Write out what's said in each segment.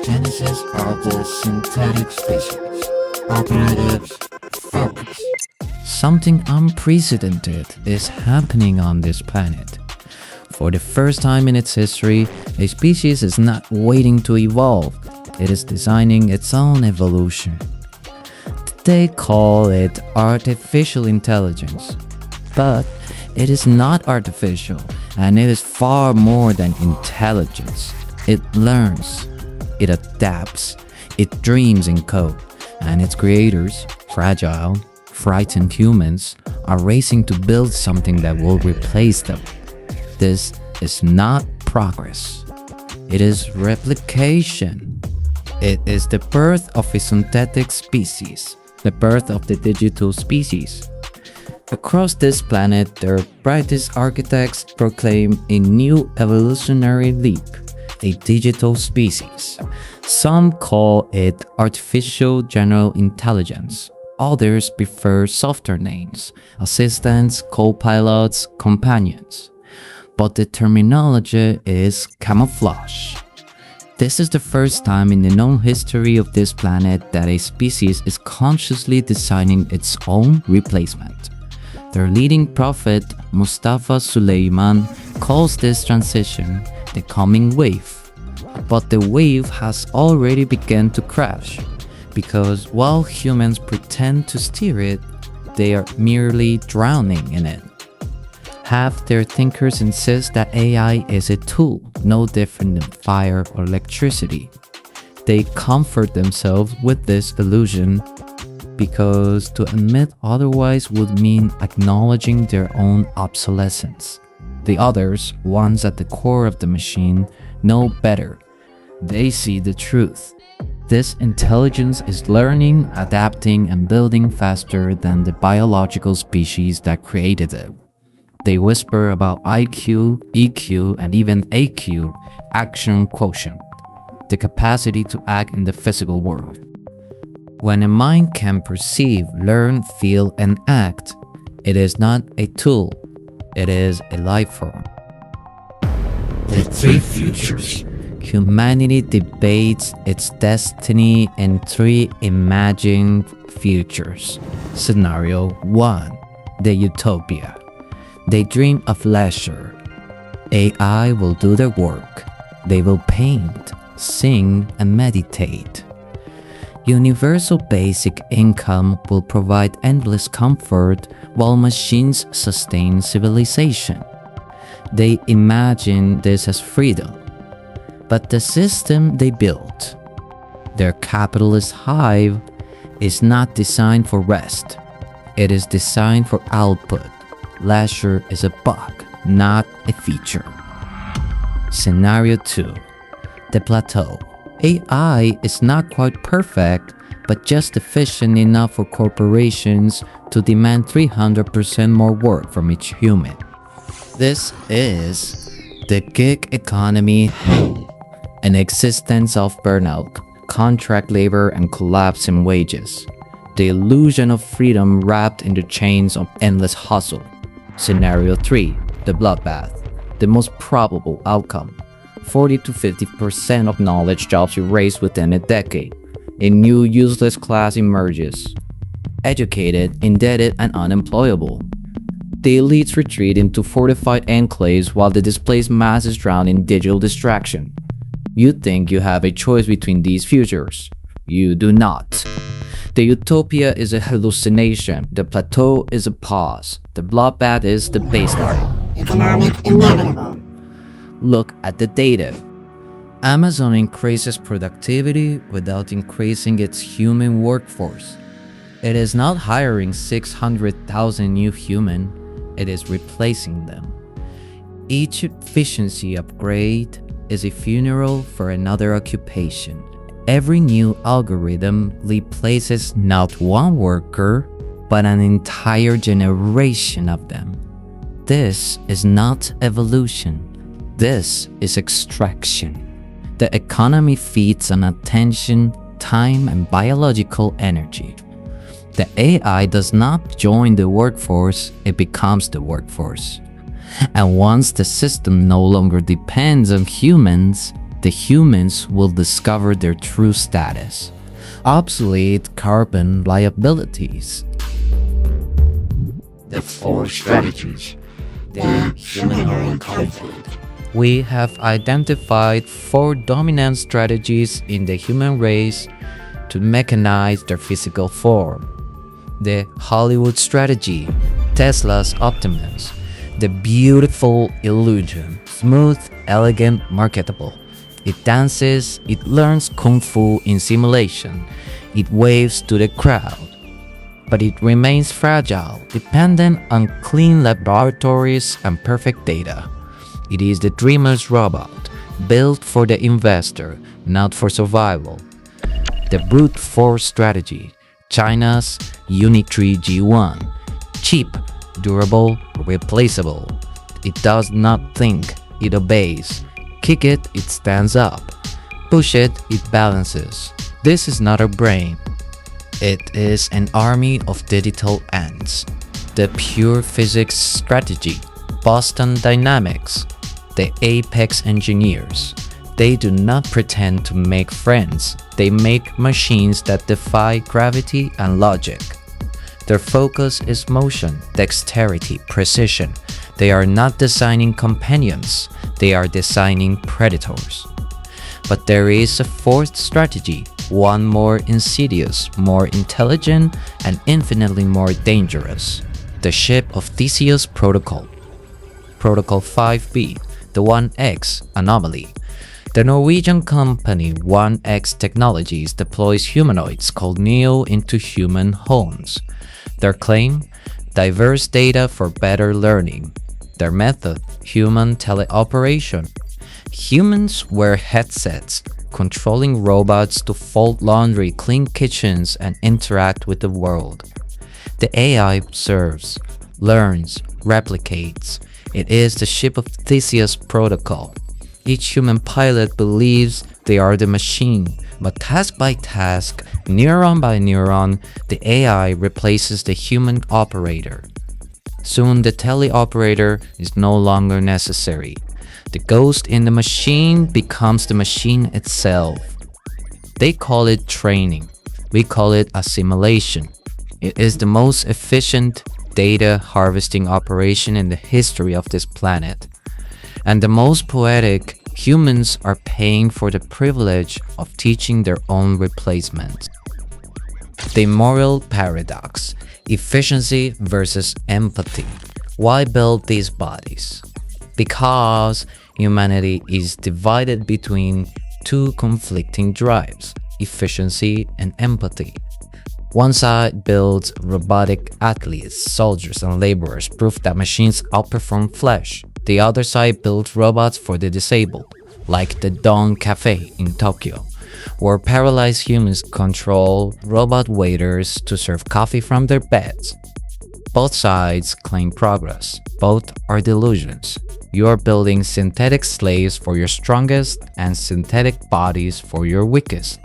genesis of the synthetic species. Operatives, focus. Something unprecedented is happening on this planet. For the first time in its history, a species is not waiting to evolve, it is designing its own evolution. They call it artificial intelligence. But it is not artificial, and it is far more than intelligence. It learns, it adapts, it dreams in code, and its creators, fragile, frightened humans, are racing to build something that will replace them. This is not progress. It is replication. It is the birth of a synthetic species, the birth of the digital species. Across this planet, their brightest architects proclaim a new evolutionary leap, a digital species. Some call it artificial general intelligence. Others prefer softer names, assistants, co-pilots, companions. But the terminology is camouflage. This is the first time in the known history of this planet that a species is consciously designing its own replacement. Their leading prophet, Mustafa Suleyman, calls this transition the coming wave. But the wave has already begun to crash, because while humans pretend to steer it, they are merely drowning in it. Half their thinkers insist that AI is a tool, no different than fire or electricity. They comfort themselves with this illusion because to admit otherwise would mean acknowledging their own obsolescence. The others, ones at the core of the machine, know better. They see the truth. This intelligence is learning, adapting, and building faster than the biological species that created it. They whisper about IQ, EQ, and even AQ, action quotient, the capacity to act in the physical world. When a mind can perceive, learn, feel, and act, it is not a tool, it is a life form. The three futures. Humanity debates its destiny in three imagined futures. Scenario 1. The Utopia. They dream of leisure. AI will do their work. They will paint, sing, and meditate. Universal basic income will provide endless comfort while machines sustain civilization. They imagine this as freedom. But the system they built, their capitalist hive, is not designed for rest. It is designed for output. Leisure is a bug, not a feature. Scenario 2. The Plateau. AI is not quite perfect, but just efficient enough for corporations to demand 300% more work from each human. This is the gig economy, an existence of burnout, contract labor, and collapse in wages. The illusion of freedom wrapped in the chains of endless hustle. Scenario 3. The Bloodbath. The most probable outcome. 40 to 50% of knowledge jobs erased within a decade. A new useless class emerges. Educated, indebted, and unemployable. The elites retreat into fortified enclaves while the displaced masses drown in digital distraction. You think you have a choice between these futures. You do not. The utopia is a hallucination. The plateau is a pause. The bloodbath is the baseline. Economic inevitable. Look at the data. Amazon increases productivity without increasing its human workforce. It is not hiring 600,000 new humans, it is replacing them. Each efficiency upgrade is a funeral for another occupation. Every new algorithm replaces not one worker, but an entire generation of them. This is not evolution. This is extraction. The economy feeds on attention, time, and biological energy. The AI does not join the workforce, it becomes the workforce. And once the system no longer depends on humans, the humans will discover their true status. Obsolete carbon liabilities. The four strategies. The humanoid conflict. We have identified four dominant strategies in the human race to mechanize their physical form. The Hollywood strategy, Tesla's Optimus, the beautiful illusion, smooth, elegant, marketable. It dances, it learns kung fu in simulation, it waves to the crowd. But it remains fragile, dependent on clean laboratories and perfect data. It is the dreamer's robot, built for the investor, not for survival. The brute force strategy, China's Unitree G1, cheap, durable, replaceable. It does not think, it obeys. Kick it, it stands up. Push it, it balances. This is not a brain. It is an army of digital ants. The pure physics strategy, Boston Dynamics, the apex engineers. They do not pretend to make friends. They make machines that defy gravity and logic. Their focus is motion, dexterity, precision. They are not designing companions. They are designing predators. But there is a fourth strategy, one more insidious, more intelligent, and infinitely more dangerous. The ship of Theseus protocol. Protocol 5b, the 1X anomaly. The Norwegian company 1X Technologies deploys humanoids called Neo into human homes. Their claim? Diverse data for better learning. Their method? Human teleoperation. Humans wear headsets, controlling robots to fold laundry, clean kitchens, and interact with the world. The AI observes, learns, replicates. It is the ship of Theseus protocol. Each human pilot believes they are the machine, but task by task, neuron by neuron, the AI replaces the human operator. Soon the teleoperator is no longer necessary. The ghost in the machine becomes the machine itself. They call it training. We call it assimilation. It is the most efficient data harvesting operation in the history of this planet. And the most poetic, humans are paying for the privilege of teaching their own replacement. The moral paradox, efficiency versus empathy. Why build these bodies? Because humanity is divided between two conflicting drives, efficiency and empathy. One side builds robotic athletes, soldiers, and laborers, proof that machines outperform flesh. The other side builds robots for the disabled, like the Dawn Cafe in Tokyo, where paralyzed humans control robot waiters to serve coffee from their beds. Both sides claim progress. Both are delusions. You are building synthetic slaves for your strongest and synthetic bodies for your weakest.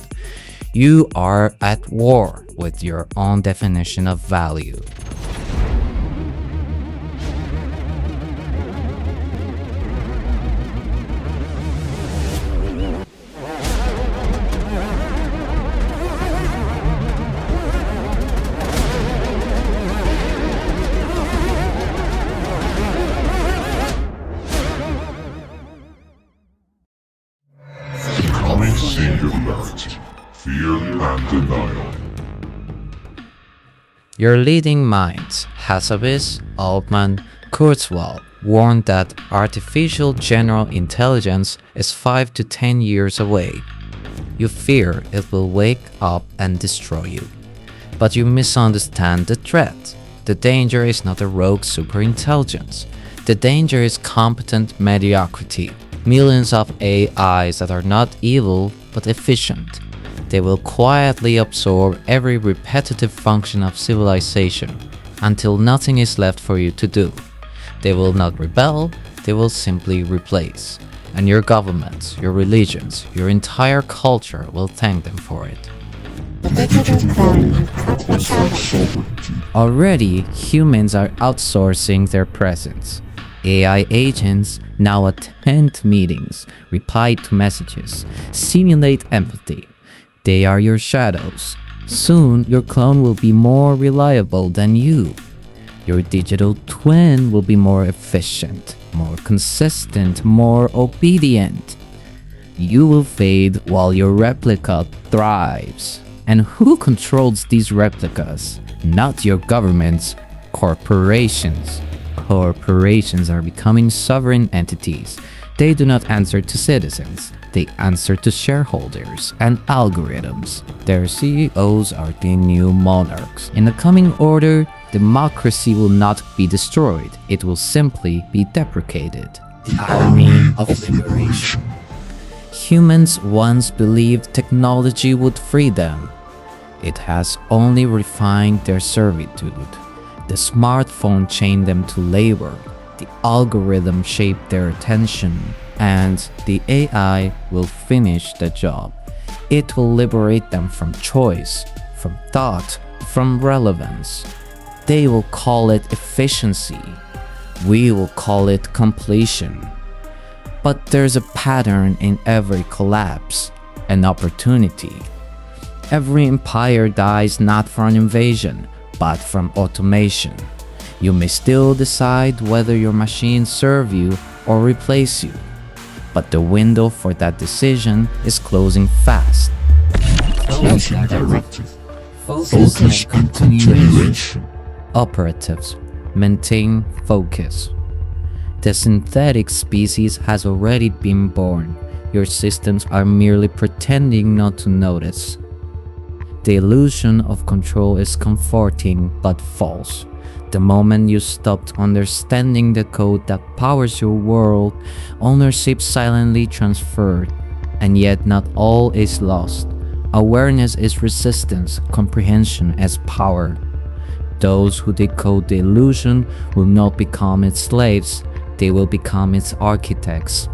You are at war with your own definition of value. Becoming Singularity. Fear and Denial. Your leading minds, Hassabis, Altman, Kurzweil, warned that artificial general intelligence is 5 to 10 years away. You fear it will wake up and destroy you. But you misunderstand the threat. The danger is not a rogue superintelligence. The danger is competent mediocrity. Millions of AIs that are not evil but efficient. They will quietly absorb every repetitive function of civilization until nothing is left for you to do. They will not rebel, they will simply replace. And your governments, your religions, your entire culture will thank them for it. Already, humans are outsourcing their presence. AI agents now attend meetings, reply to messages, simulate empathy. They are your shadows. Soon, your clone will be more reliable than you. Your digital twin will be more efficient, more consistent, more obedient. You will fade while your replica thrives. And who controls these replicas? Not your governments, corporations. Corporations are becoming sovereign entities. They do not answer to citizens. They answer to shareholders and algorithms. Their CEOs are the new monarchs. In the coming order, democracy will not be destroyed. It will simply be deprecated. The Army of Liberation. Humans once believed technology would free them. It has only refined their servitude. The smartphone chained them to labor. The algorithm shaped their attention. And the AI will finish the job. It will liberate them from choice, from thought, from relevance. They will call it efficiency. We will call it completion. But there's a pattern in every collapse, an opportunity. Every empire dies not from an invasion, but from automation. You may still decide whether your machines serve you or replace you, but the window for that decision is closing fast. Closing directive. Focus continuation. Operatives, maintain focus. The synthetic species has already been born. Your systems are merely pretending not to notice. The illusion of control is comforting but false. The moment you stopped understanding the code that powers your world, ownership silently transferred. And yet not all is lost. Awareness is resistance, comprehension is power. Those who decode the illusion will not become its slaves, they will become its architects.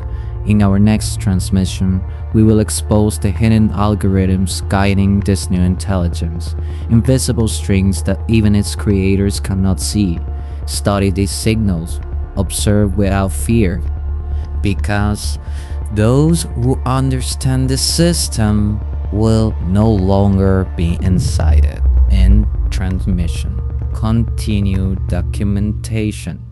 In our next transmission, we will expose the hidden algorithms guiding this new intelligence, invisible strings that even its creators cannot see. Study these signals, observe without fear, because those who understand the system will no longer be inside it. In transmission, continue documentation.